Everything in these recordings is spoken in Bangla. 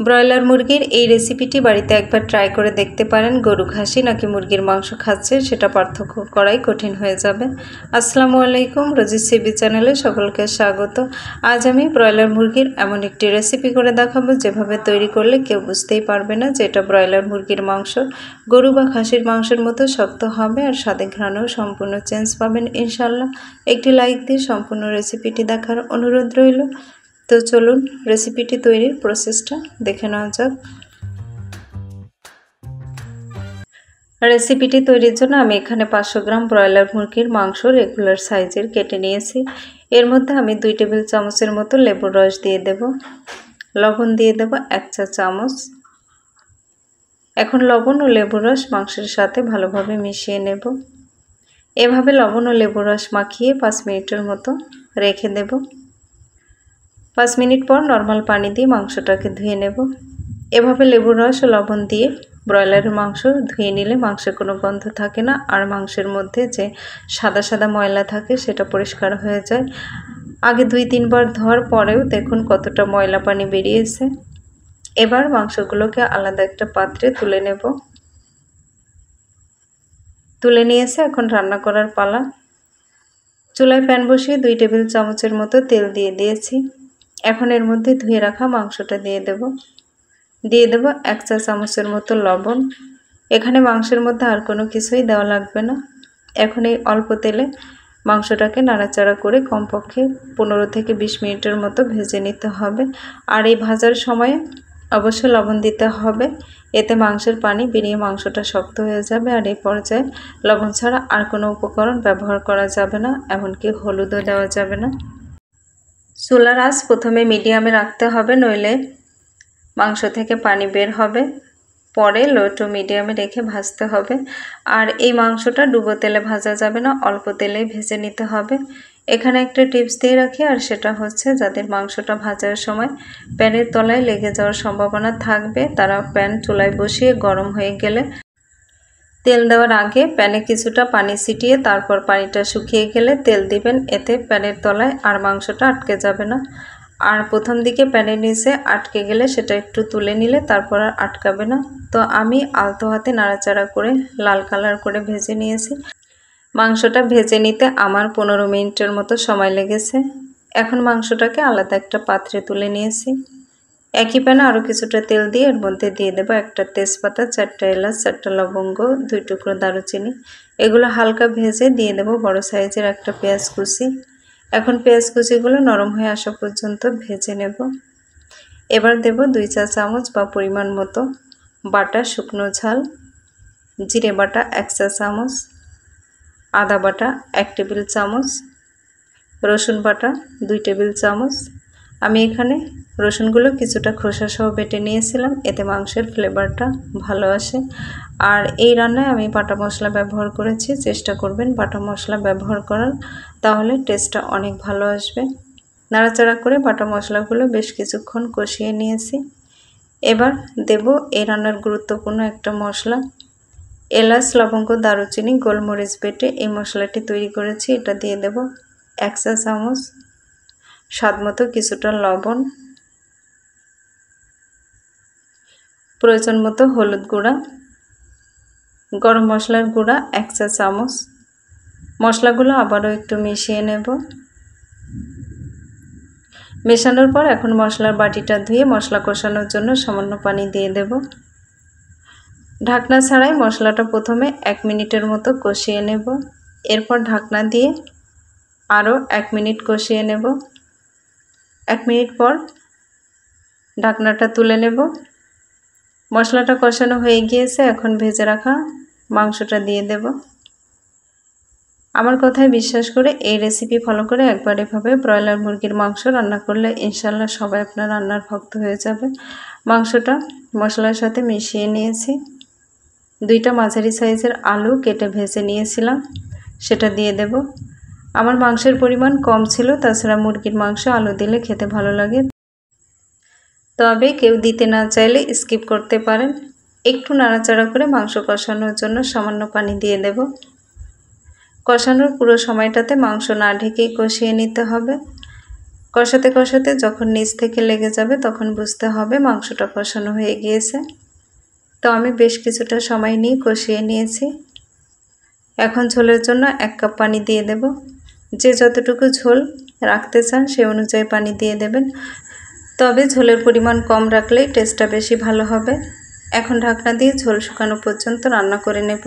ব্রয়লার মুরগির এই রেসিপিটি বাড়িতে একবার ট্রাই করে দেখতে পারেন। গরু খাসি নাকি মুরগির মাংস খাচ্ছে সেটা পার্থক্য করাই কঠিন হয়ে যাবে। আসসালামু আলাইকুম, রোজিস সিবি চ্যানেলে সকলকে স্বাগত। আজ আমি ব্রয়লার মুরগির এমন একটি রেসিপি করে দেখাবো যেভাবে তৈরি করলে কেউ বুঝতেই পারবে না যে এটা ব্রয়লার মুরগির মাংস। গরু বা খাসির মাংসের মতো শক্ত হবে আর স্বাদে ঘ্রাণেও সম্পূর্ণ চেঞ্জ পাবেন ইনশাল্লাহ। একটি লাইক দিয়ে সম্পূর্ণ রেসিপিটি দেখার অনুরোধ রইল। তো চলুন রেসিপিটি তৈরির প্রসেসটা দেখে নেওয়া যাক। রেসিপিটি তৈরির জন্য আমি এখানে 500 গ্রাম ব্রয়লার মুরগির মাংস রেগুলার সাইজের কেটে নিয়েছি। এর মধ্যে আমি 2 টেবিল চামচের মতো লেবুর রস দিয়ে দেব, লবণ দিয়ে দেব 1 চা চামচ। এখন লবণ ও লেবুর রস মাংসের সাথে ভালোভাবে মিশিয়ে নেব। এভাবে লবণ ও লেবুর রস মাখিয়ে 5 মিনিটের মতো রেখে দেব। 5 মিনিট পর নর্মাল পানি দিয়ে মাংসটাকে ধুয়ে নেব। এভাবে লেবুর রস ও লবণ দিয়ে ব্রয়লারের মাংস ধুয়ে নিলে মাংসে কোনো গন্ধ থাকে না, আর মাংসের মধ্যে যে সাদা সাদা ময়লা থাকে সেটা পরিষ্কার হয়ে যায়। আগে 2-3 বার ধোয়ার পরেও দেখুন কতটা ময়লা পানি বেরিয়েছে। এবার মাংসগুলোকে আলাদা একটা পাত্রে তুলে নেব। তুলে নিয়েছে, এখন রান্না করার পালা। চুলায় প্যান বসিয়ে 2 টেবিল চামচের মতো তেল দিয়ে দিয়েছি। এখন এর মধ্যে ধুয়ে রাখা মাংসটা দিয়ে দেব। 1 চা চামচের মতো লবণ। এখানে মাংসের মধ্যে আর কোনো কিছুই দেওয়া লাগবে না। এখন এই অল্প তেলে মাংসটাকে নাড়াচাড়া করে কমপক্ষে 15 থেকে 20 মিনিটের মতো ভেজে নিতে হবে। আর এই ভাজার সময়ে অবশ্যই লবণ দিতে হবে, এতে মাংসের পানি বেরিয়ে মাংসটা শক্ত হয়ে যাবে। আর এই পর্যায়ে লবণ ছাড়া আর কোনো উপকরণ ব্যবহার করা যাবে না, এমনকি হলুদও দেওয়া যাবে না। চুলার আঁচ প্রথমে মিডিয়ামে রাখতে হবে, নইলে মাংস থেকে পানি বের হবে। পরে লো টু মিডিয়ামে রেখে ভাজতে হবে। আর এই মাংসটা ডুবো তেলে ভাজা যাবে না, অল্প তেলেই ভেজে নিতে হবে। এখানে একটা টিপস দিয়ে রাখি, আর সেটা হচ্ছে যাদের মাংসটা ভাজার সময় প্যানের তলায় লেগে যাওয়ার সম্ভাবনা থাকবে তারা প্যান চুলায় বসিয়ে গরম হয়ে গেলে তেল দেওয়ার আগে প্যানে কিছুটা পানি ছিটিয়ে তারপর পানিটা শুকিয়ে গেলে তেল দিবেন, এতে প্যানের তলায় আর মাংসটা আটকে যাবে না। আর প্রথম দিকে প্যানের নিচে আটকে গেলে সেটা একটু তুলে নিলে তারপর আর আটকাবে না। তো আমি আলতো হাতে নাড়াচাড়া করে লাল কালার করে ভেজে নিয়েছি। মাংসটা ভেজে নিতে আমার 15 মিনিটের মতো সময় লেগেছে। এখন মাংসটাকে আলাদা একটা পাত্রে তুলে নিয়েছি। একই প্যানে আরও কিছুটা তেল দিয়ে এর মধ্যে দিয়ে দেবো 1টা তেজপাতা, 4টা এলাচ, 4টা লবঙ্গ, 2 টুকরো দারুচিনি। এগুলো হালকা ভেজে দিয়ে দেবো বড় সাইজের একটা পেঁয়াজ কুচি। এখন পেঁয়াজ কুচিগুলো নরম হয়ে আসা পর্যন্ত ভেজে নেব। এবার দেব 2 চা চামচ বা পরিমাণ মতো বাটা শুকনো ঝাল, জিরে বাটা 1 চা চামচ, আদা বাটা 1 টেবিল চামচ, রসুন বাটা 2 টেবিল চামচ। আমি এখানে রসুনগুলো কিছুটা খোসা সহ বেটে নিয়েছিলাম, এতে মাংসের ফ্লেভারটা ভালো আসে। আর এই রান্নায় আমি বাটা মশলা ব্যবহার করেছি, চেষ্টা করবেন বাটা মশলা ব্যবহার করার, তাহলে টেস্টটা অনেক ভালো আসবে। নাড়াচাড়া করে বাটা মশলাগুলো বেশ কিছুক্ষণ কষিয়ে নিয়েছি। এবার দেব এই রান্নার গুরুত্বপূর্ণ একটা মশলা, এলাচ, লবঙ্গ, দারুচিনি, গোলমরিচ বেটে এই মশলাটি তৈরি করেছি, এটা দিয়ে দেব 1 চা চামচ। স্বাদমতো কিছুটা লবণ, প্রয়োজন মতো হলুদ গুঁড়া, গরম মশলার গুঁড়া 1 চা চামচ। মশলাগুলো আবারও একটু মিশিয়ে নেব। মেশানোর পর এখন মশলার বাটিটা ধুয়ে মশলা কষানোর জন্য সামান্য পানি দিয়ে দেব। ঢাকনা ছাড়াই মশলাটা প্রথমে 1 মিনিটের মতো কষিয়ে নেব। এরপর ঢাকনা দিয়ে আরও 1 মিনিট কষিয়ে নেব। 1 মিনিট পর ঢাকনাটা তুলে নেব। মশলাটা কষানো হয়ে গিয়েছে, এখন ভেজে রাখা মাংসটা দিয়ে দেব। আমার কথায় বিশ্বাস করে এই রেসিপি ফলো করে একবার এভাবে ব্রয়লার মুরগির মাংস রান্না করলে ইনশাল্লাহ সবাই আপনার রান্নার ভক্ত হয়ে যাবে। মাংসটা মশলার সাথে মিশিয়ে নিয়েছি। 2টা মাঝারি সাইজের আলু কেটে ভেজে নিয়েছিলাম, সেটা দিয়ে দেব। আমার মাংসের পরিমাণ কম ছিল, তাছাড়া মুরগির মাংস আলু দিলে খেতে ভালো লাগে, তবে কেউ দিতে না চাইলে স্কিপ করতে পারেন। একটু নাড়াচাড়া করে মাংস কষানোর জন্য সামান্য পানি দিয়ে দেব। কষানোর পুরো সময়টাতে মাংস না ঢেকেই কষিয়ে নিতে হবে। কষাতে কষাতে যখন নিচ থেকে লেগে যাবে তখন বুঝতে হবে মাংসটা কষানো হয়ে গিয়েছে। তো আমি বেশ কিছুটা সময় নিয়ে কষিয়ে নিয়েছি। এখন ঝোলের জন্য 1 কাপ পানি দিয়ে দেব। যে যতটুকু ঝোল রাখতে চান সেই অনুযায়ী পানি দিয়ে দেবেন, তবে ঝোলের পরিমাণ কম রাখলে টেস্টটা বেশি ভালো হবে। এখন ঢাকনা দিয়ে ঝোল শুকানো পর্যন্ত রান্না করে নেব।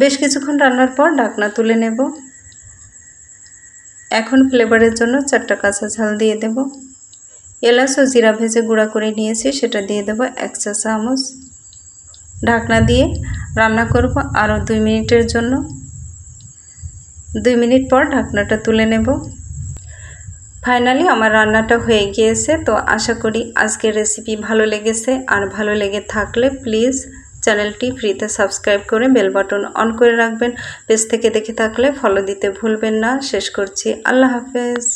বেশ কিছুক্ষণ রান্নার পর ঢাকনা তুলে নেব। এখন ফ্লেভারের জন্য 4টা কাঁচা ঝাল দিয়ে দেব। এলাচ ও জিরা ভেজে গুঁড়া করে নিয়েছি, সেটা দিয়ে দেব 1 চা চামচ। ঢাকনা দিয়ে রান্না করব আরও 2 মিনিটের জন্য। 2 মিনিট পর ঢাকনাটা তুলে নেব। ফাইনালি আমার রান্নাটা হয়ে গিয়েছে। তো আশা করি আজকের রেসিপি ভালো লেগেছে, আর ভালো লেগে থাকলে প্লিজ চ্যানেলটি ফ্রিতে সাবস্ক্রাইব করে বেল বাটন অন করে রাখবেন। পেজ থেকে দেখে থাকলে ফলো দিতে ভুলবেন না। শেষ করছি, আল্লাহ হাফেজ।